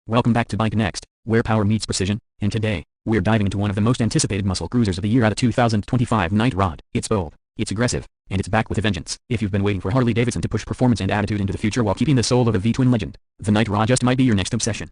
Welcome back to Bike Next, where power meets precision, and today, we're diving into one of the most anticipated muscle cruisers of the year at a 2025 Night Rod. It's bold, it's aggressive, and it's back with a vengeance. If you've been waiting for Harley-Davidson to push performance and attitude into the future while keeping the soul of a V-twin legend, the Night Rod just might be your next obsession.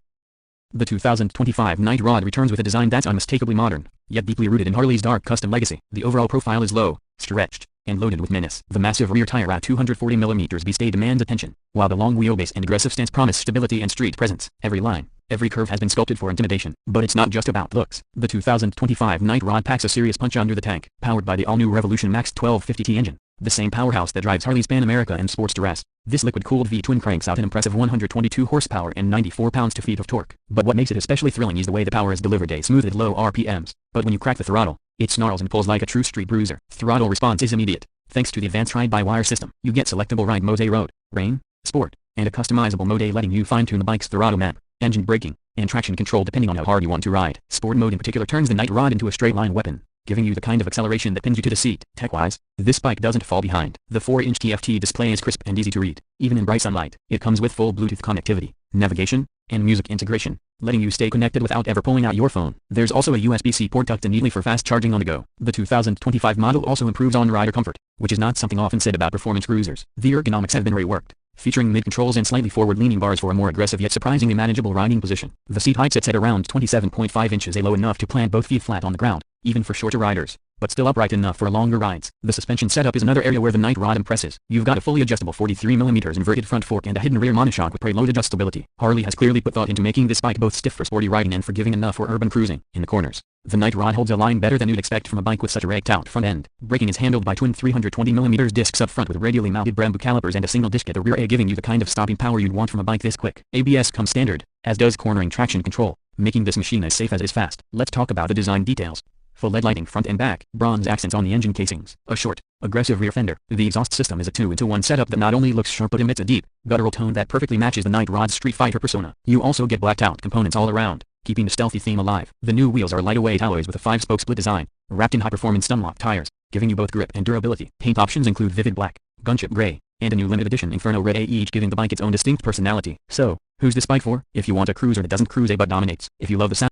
The 2025 Night Rod returns with a design that's unmistakably modern, yet deeply rooted in Harley's dark custom legacy. The overall profile is low, stretched, and loaded with menace. The massive rear tire at 240mm beastay demands attention, while the long wheelbase and aggressive stance promise stability and street presence. Every line, every curve has been sculpted for intimidation. But it's not just about looks. The 2025 Night Rod packs a serious punch under the tank, powered by the all-new Revolution Max 1250T engine, the same powerhouse that drives Harley's Pan America and Sportster S. This liquid-cooled V-twin cranks out an impressive 122 horsepower and 94 pounds-feet of torque. But what makes it especially thrilling is the way the power is delivered smooth at low RPMs. But when you crack the throttle, it snarls and pulls like a true street bruiser. Throttle response is immediate. Thanks to the advanced ride-by-wire system, you get selectable ride modes: road, rain, sport, and a customizable mode letting you fine-tune the bike's throttle map, engine braking, and traction control depending on how hard you want to ride. Sport mode in particular turns the Night Rod into a straight-line weapon, giving you the kind of acceleration that pins you to the seat. Tech-wise, this bike doesn't fall behind. The 4-inch TFT display is crisp and easy to read, even in bright sunlight. It comes with full Bluetooth connectivity, navigation, and music integration, letting you stay connected without ever pulling out your phone. There's also a USB-C port tucked in neatly for fast charging on the go. The 2025 model also improves on rider comfort, which is not something often said about performance cruisers. The ergonomics have been reworked, featuring mid-controls and slightly forward-leaning bars for a more aggressive yet surprisingly manageable riding position. The seat height sits at around 27.5 inches, low enough to plant both feet flat on the ground, even for shorter riders, but still upright enough for longer rides. The suspension setup is another area where the Night Rod impresses. You've got a fully adjustable 43mm inverted front fork and a hidden rear monoshock with preload adjustability. Harley has clearly put thought into making this bike both stiff for sporty riding and forgiving enough for urban cruising. In the corners, the Night Rod holds a line better than you'd expect from a bike with such a raked-out front end. Braking is handled by twin 320mm discs up front with radially mounted Brembo calipers and a single disc at the rear, giving you the kind of stopping power you'd want from a bike this quick. ABS comes standard, as does cornering traction control, making this machine as safe as it is fast. Let's talk about the design details. Full LED lighting front and back, bronze accents on the engine casings, a short, aggressive rear fender. The exhaust system is a 2-in-1 setup that not only looks sharp but emits a deep, guttural tone that perfectly matches the Night Rod's street fighter persona. You also get blacked-out components all around, keeping the stealthy theme alive. The new wheels are lightweight alloys with a 5-spoke split design, wrapped in high-performance Dunlop tires, giving you both grip and durability. Paint options include vivid black, gunship gray, and a new limited edition Inferno Red, each giving the bike its own distinct personality. So, who's this bike for? If you want a cruiser that doesn't cruise but dominates. If you love the sound